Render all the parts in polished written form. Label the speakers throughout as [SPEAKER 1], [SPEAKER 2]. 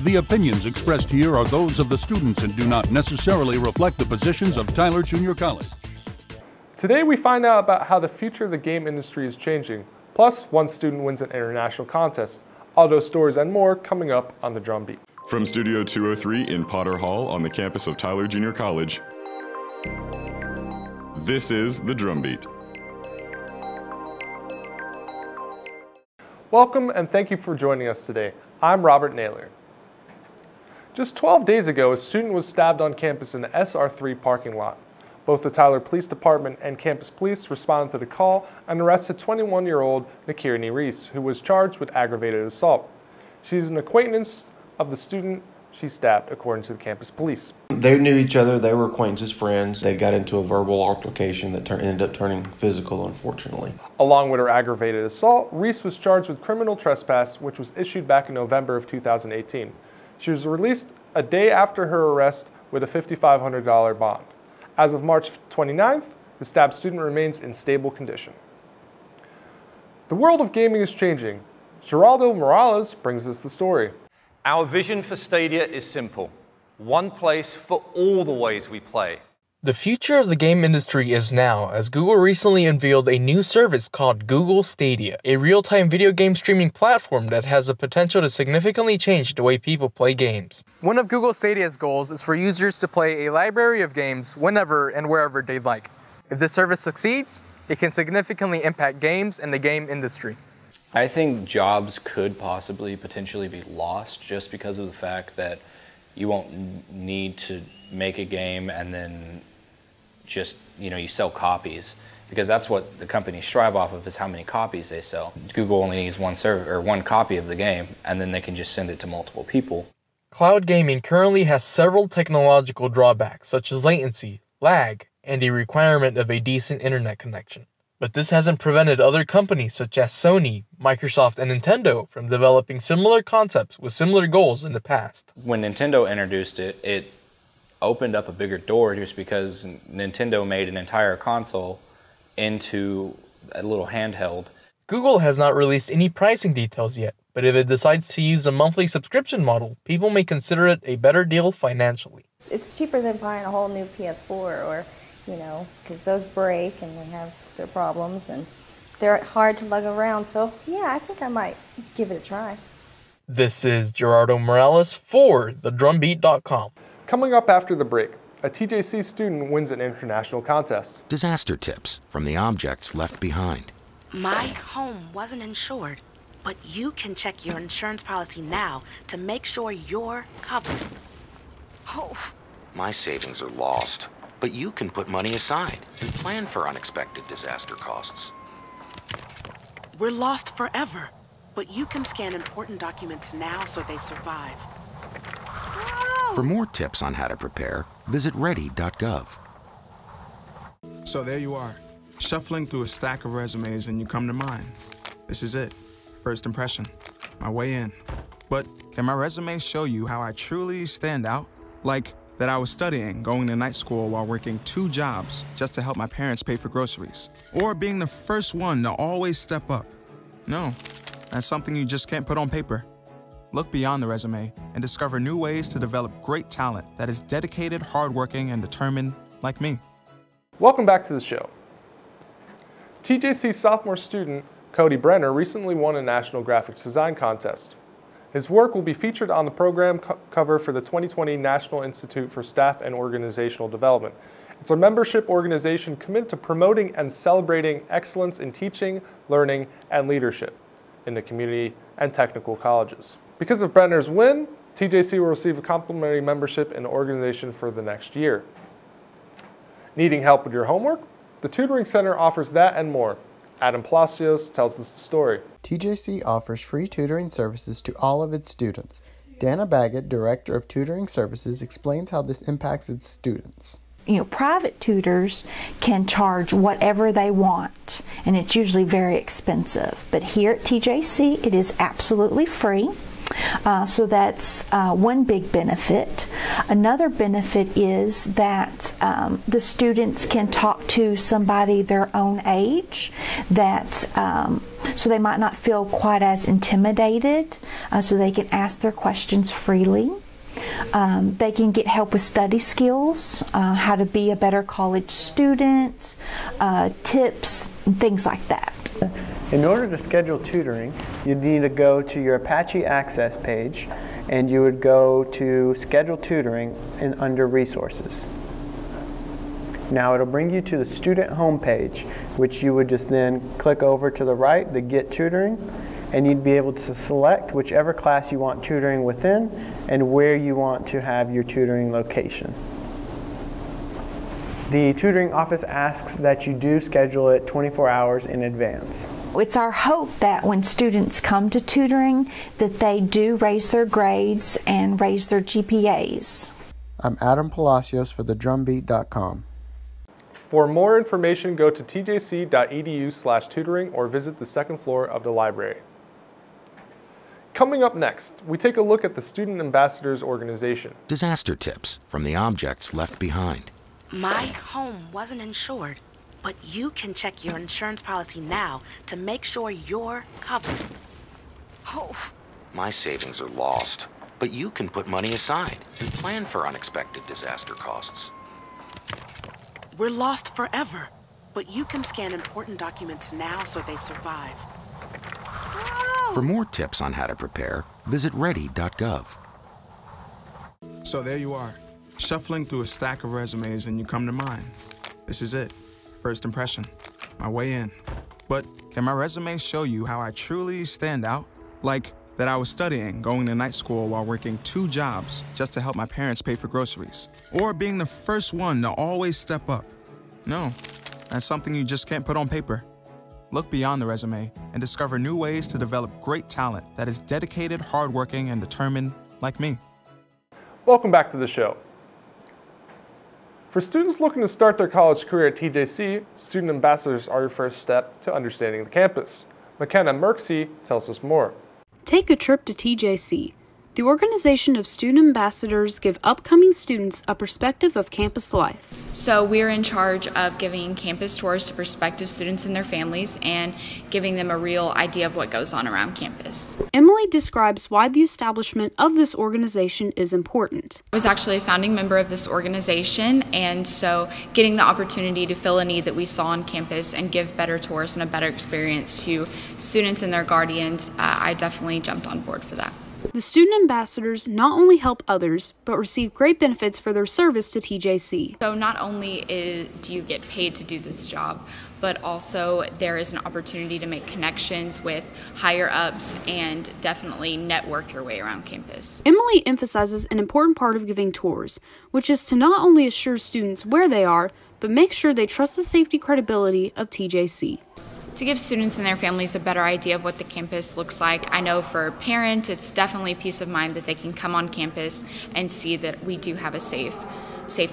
[SPEAKER 1] The opinions expressed here are those of the students and do not necessarily reflect the positions of Tyler Junior College.
[SPEAKER 2] Today we find out about how the future of the game industry is changing. Plus, one student wins an international contest. All those stories and more coming up on the Drum Beat.
[SPEAKER 3] From Studio 203 in Potter Hall on the campus of Tyler Junior College, this is the Drum Beat.
[SPEAKER 2] Welcome and thank you for joining us today. I'm Robert Naylor. Just 12 days ago, a student was stabbed on campus in the SR3 parking lot. Both the Tyler Police Department and campus police responded to the call and arrested 21-year-old Nakirani Reese, who was charged with aggravated assault. She's an acquaintance of the student she stabbed, according to the campus police.
[SPEAKER 4] They knew each other, they were acquaintances, friends. They got into a verbal altercation that ended up turning physical, unfortunately.
[SPEAKER 2] Along with her aggravated assault, Reese was charged with criminal trespass, which was issued back in November of 2018. She was released a day after her arrest with a $5,500 bond. As of March 29th, the stabbed student remains in stable condition. The world of gaming is changing. Geraldo Morales brings us the story.
[SPEAKER 5] Our vision for Stadia is simple. One place for all the ways we play.
[SPEAKER 6] The future of the game industry is now, as Google recently unveiled a new service called Google Stadia, a real-time video game streaming platform that has the potential to significantly change the way people play games. One of Google Stadia's goals is for users to play a library of games whenever and wherever they'd like. If this service succeeds, it can significantly impact games and the game industry.
[SPEAKER 7] I think jobs could potentially be lost just because of the fact that you won't need to make a game and then just, you sell copies, because that's what the companies strive off of, is how many copies they sell. Google only needs one copy of the game, and then they can just send it to multiple people.
[SPEAKER 6] Cloud gaming currently has several technological drawbacks, such as latency, lag, and the requirement of a decent internet connection. But this hasn't prevented other companies such as Sony, Microsoft, and Nintendo from developing similar concepts with similar goals in the past.
[SPEAKER 7] When Nintendo introduced it, it opened up a bigger door just because Nintendo made an entire console into a little handheld.
[SPEAKER 6] Google has not released any pricing details yet, but if it decides to use a monthly subscription model, people may consider it a better deal financially.
[SPEAKER 8] It's cheaper than buying a whole new PS4 or, because those break and they have their problems and they're hard to lug around. So, yeah, I think I might give it a try.
[SPEAKER 6] This is Gerardo Morales for TheDrumBeat.com.
[SPEAKER 2] Coming up after the break, a TJC student wins an international contest.
[SPEAKER 9] Disaster tips from the objects left behind.
[SPEAKER 10] My home wasn't insured, but you can check your insurance policy now to make sure you're covered. Oh.
[SPEAKER 9] My savings are lost, but you can put money aside and plan for unexpected disaster costs.
[SPEAKER 10] We're lost forever, but you can scan important documents now so they survive.
[SPEAKER 9] For more tips on how to prepare, visit ready.gov.
[SPEAKER 11] So there you are, shuffling through a stack of resumes and you come to mine. This is it, first impression, my way in. But can my resume show you how I truly stand out? Like that I was studying, going to night school while working 2 jobs just to help my parents pay for groceries. Or being the first one to always step up. No, that's something you just can't put on paper. Look beyond the resume and discover new ways to develop great talent that is dedicated, hardworking, and determined like me.
[SPEAKER 2] Welcome back to the show. TJC sophomore student Cody Brenner recently won a national graphics design contest. His work will be featured on the program cover for the 2020 National Institute for Staff and Organizational Development. It's a membership organization committed to promoting and celebrating excellence in teaching, learning, and leadership in the community and technical colleges. Because of Brenner's win, TJC will receive a complimentary membership in the organization for the next year. Needing help with your homework? The Tutoring Center offers that and more. Adam Palacios tells us the story.
[SPEAKER 12] TJC offers free tutoring services to all of its students. Dana Baggett, Director of Tutoring Services, explains how this impacts its students.
[SPEAKER 13] Private tutors can charge whatever they want, and it's usually very expensive. But here at TJC, it is absolutely free. So that's one big benefit. Another benefit is that the students can talk to somebody their own age that so they might not feel quite as intimidated, so they can ask their questions freely. They can get help with study skills, how to be a better college student, tips, things like that.
[SPEAKER 14] In order to schedule tutoring, you'd need to go to your Apache Access page, and you would go to Schedule Tutoring and under Resources. Now it'll bring you to the student home page, which you would just then click over to the right, the Get Tutoring, and you'd be able to select whichever class you want tutoring within and where you want to have your tutoring location. The tutoring office asks that you do schedule it 24 hours in advance.
[SPEAKER 13] It's our hope that when students come to tutoring that they do raise their grades and raise their GPAs.
[SPEAKER 12] I'm Adam Palacios for thedrumbeat.com.
[SPEAKER 2] For more information, go to tjc.edu/tutoring or visit the second floor of the library. Coming up next, we take a look at the Student Ambassadors Organization.
[SPEAKER 9] Disaster tips from the objects left behind.
[SPEAKER 10] My home wasn't insured, but you can check your insurance policy now to make sure you're covered. Oh.
[SPEAKER 9] My savings are lost, but you can put money aside and plan for unexpected disaster costs.
[SPEAKER 10] We're lost forever, but you can scan important documents now so they survive.
[SPEAKER 9] For more tips on how to prepare, visit ready.gov.
[SPEAKER 11] So there you are, shuffling through a stack of resumes and you come to mine. This is it, first impression, my way in. But can my resume show you how I truly stand out? Like that I was studying, going to night school while working 2 jobs just to help my parents pay for groceries. Or being the first one to always step up. No, that's something you just can't put on paper. Look beyond the resume and discover new ways to develop great talent that is dedicated, hardworking, and determined like me.
[SPEAKER 2] Welcome back to the show. For students looking to start their college career at TJC, Student Ambassadors are your first step to understanding the campus. McKenna Merksey tells us more.
[SPEAKER 15] Take a trip to TJC. The organization of student ambassadors give upcoming students a perspective of campus life.
[SPEAKER 16] So we're in charge of giving campus tours to prospective students and their families and giving them a real idea of what goes on around campus.
[SPEAKER 15] Emily describes why the establishment of this organization is important.
[SPEAKER 16] I was actually a founding member of this organization, and so getting the opportunity to fill a need that we saw on campus and give better tours and a better experience to students and their guardians, I definitely jumped on board for that.
[SPEAKER 15] The student ambassadors not only help others, but receive great benefits for their service to TJC.
[SPEAKER 16] So not only do you get paid to do this job, but also there is an opportunity to make connections with higher ups and definitely network your way around campus.
[SPEAKER 15] Emily emphasizes an important part of giving tours, which is to not only assure students where they are, but make sure they trust the safety credibility of TJC.
[SPEAKER 16] To give students and their families a better idea of what the campus looks like, I know for parents it's definitely peace of mind that they can come on campus and see that we do have a safe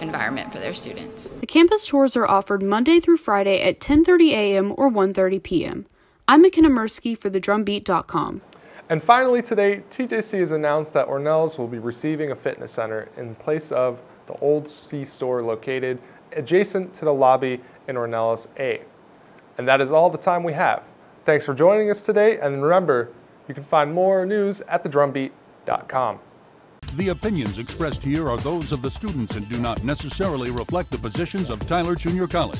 [SPEAKER 16] environment for their students.
[SPEAKER 15] The campus tours are offered Monday through Friday at 10:30 a.m. or 1:30 p.m. I'm McKenna Merksey for thedrumbeat.com.
[SPEAKER 2] And finally today, TJC has announced that Ornelas will be receiving a fitness center in place of the old C-store located adjacent to the lobby in Ornelas A. And that is all the time we have. Thanks for joining us today, and remember, you can find more news at thedrumbeat.com.
[SPEAKER 1] The opinions expressed here are those of the students and do not necessarily reflect the positions of Tyler Junior College.